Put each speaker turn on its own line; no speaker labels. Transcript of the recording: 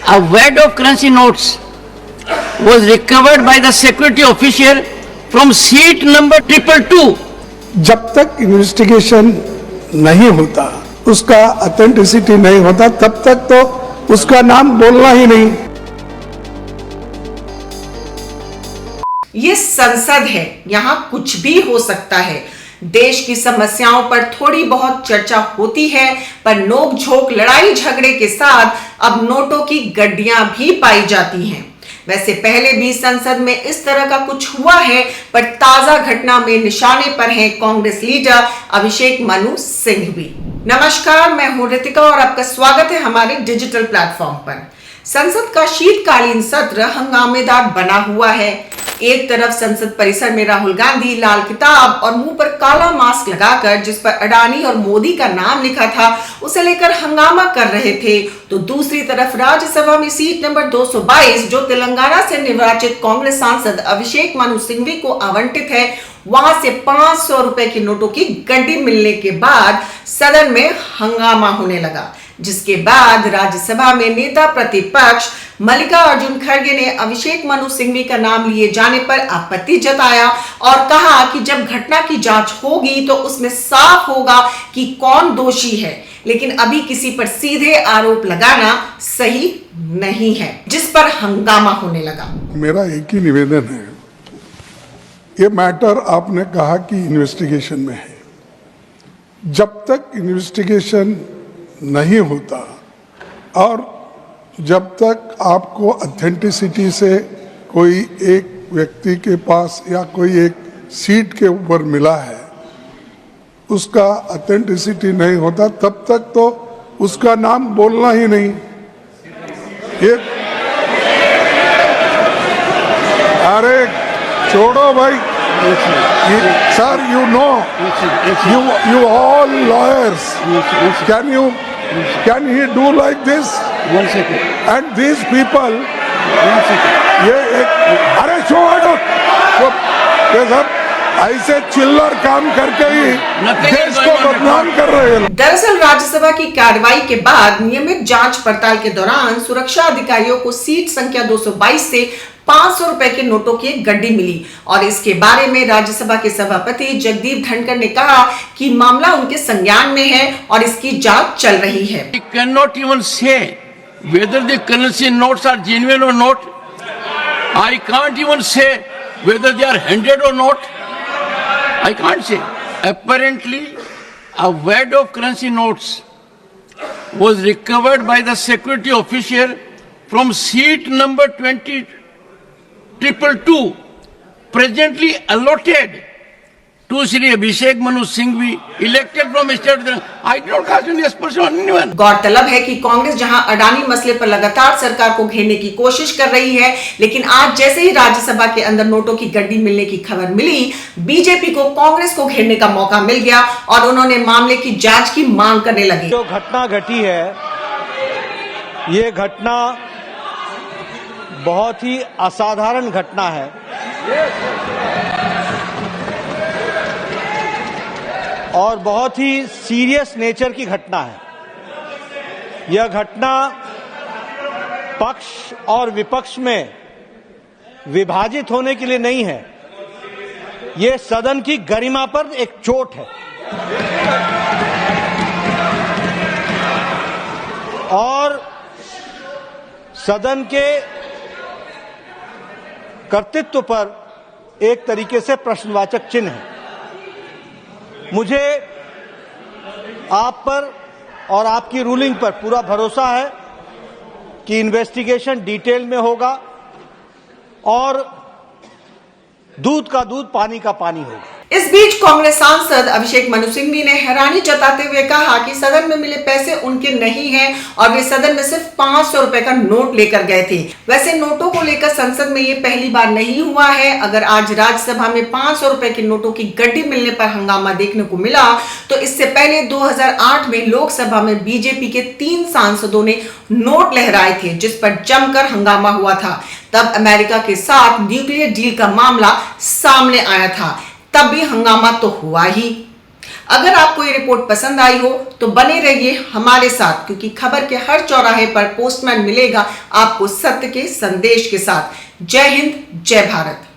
A wad of currency notes was recovered by the security official from seat number 222.
जब तक investigation नहीं होता, उसका ऑथेंटिसिटी नहीं होता, तब तक तो उसका नाम बोलना ही नहीं।
ये संसद है, यहाँ कुछ भी हो सकता है। देश की समस्याओं पर थोड़ी बहुत चर्चा होती है, पर नोक-झोंक, लड़ाई झगड़े के साथ अब नोटों की गड्डियां भी पाई जाती हैं। वैसे पहले भी संसद में इस तरह का कुछ हुआ है, पर ताजा घटना में निशाने पर हैं कांग्रेस लीडर अभिषेक मनु सिंघवी। नमस्कार, मैं हूं रितिका और आपका स्वागत है हमारे डिजिटल प्लेटफॉर्म पर। संसद का शीतकालीन सत्र हंगामेदार बना हुआ है। एक तरफ संसद परिसर में राहुल गांधी लाल किताब और मुंह पर काला मास्क लगाकर, जिस पर अडानी और मोदी का नाम लिखा था, उसे लेकर हंगामा कर रहे थे, तो दूसरी तरफ राज्यसभा में सीट नंबर 222 जो तेलंगाना से निर्वाचित कांग्रेस सांसद अभिषेक मनु सिंघवी को आवंटित है, वहां से 500 रुपए के नोटों की गड्डी मिलने के बाद सदन में हंगामा होने लगा, जिसके बाद राज्यसभा में नेता प्रतिपक्ष मल्लिकार्जुन खड़गे ने अभिषेक मनु सिंघवी का नाम लिए जाने पर आपत्ति जताया और कहा कि जब घटना की जांच होगी तो उसमें साफ होगा कि कौन दोषी है, लेकिन अभी किसी पर सीधे आरोप लगाना सही नहीं है, जिस पर हंगामा होने लगा।
मेरा एक ही निवेदन है, ये मैटर आपने कहा कि इन्वेस्टिगेशन में है, जब तक इन्वेस्टिगेशन नहीं होता और जब तक आपको ऑथेंटिसिटी से कोई एक व्यक्ति के पास या कोई एक सीट के ऊपर मिला है, उसका ऑथेंटिसिटी नहीं होता, तब तक तो उसका नाम बोलना ही नहीं। ये अरे छोड़ो भाई, sir, you know, you all lawyers, can he do like this?
1 second.
And these people,
1 second.
ये एक, अरे छोड़ो, ये सब ऐसे चिल्लर काम करके ही देश को बदनाम कर रहे हैं।
दरअसल राज्यसभा की कार्रवाई के बाद नियमित जांच पड़ताल के दौरान सुरक्षा अधिकारियों को सीट संख्या 222 से 500 रुपए के नोटों की एक गड्डी मिली और इसके बारे में राज्यसभा के सभापति जगदीप धनखड़ ने कहा कि मामला उनके संज्ञान में है और इसकी जांच चल रही है।
We cannot even say whether the currency notes are genuine or not. I can't even say whether they are handed or not. I can't say. Apparently, a wad of currency notes was recovered by the security official from seat number 222, presently allotted to Shri Abhishek Manu Singhvi, elected from state. I do not cast any aspersion on anyone.
गौरतलब है कि कांग्रेस जहां अडानी मसले पर लगातार सरकार को घेरने की कोशिश कर रही है, लेकिन आज जैसे ही राज्यसभा के अंदर नोटों की गड्डी मिलने की खबर मिली, बीजेपी को कांग्रेस को घेरने का मौका मिल गया और उन्होंने मामले की जांच की मांग करने लगी।
जो घटना घटी है, ये घटना बहुत ही असाधारण घटना है और बहुत ही सीरियस नेचर की घटना है। यह घटना पक्ष और विपक्ष में विभाजित होने के लिए नहीं है, यह सदन की गरिमा पर एक चोट है और सदन के कर्तृत्व पर एक तरीके से प्रश्नवाचक चिन्ह है। मुझे आप पर और आपकी रूलिंग पर पूरा भरोसा है कि इन्वेस्टिगेशन डिटेल में होगा और दूध का दूध, पानी का पानी होगा।
इस बीच कांग्रेस सांसद अभिषेक मनु सिंघवी ने हैरानी जताते हुए कहा कि सदन में मिले पैसे उनके नहीं हैं और वे सदन में सिर्फ 500 रुपए का नोट लेकर गए थे। वैसे नोटों को लेकर संसद में ये पहली बार नहीं हुआ है। अगर आज राज्यसभा में 500 रुपए के नोटों की गड्डी मिलने पर हंगामा देखने को मिला, तो इससे पहले 2008 में लोकसभा में बीजेपी के 3 सांसदों ने नोट लहराए थे, जिस पर जमकर हंगामा हुआ था। तब अमेरिका के साथ न्यूक्लियर डील का मामला सामने आया था, तब भी हंगामा तो हुआ ही। अगर आपको ये रिपोर्ट पसंद आई हो तो बने रहिए हमारे साथ, क्योंकि खबर के हर चौराहे पर पोस्टमैन मिलेगा आपको सत्य के संदेश के साथ। जय हिंद, जय भारत।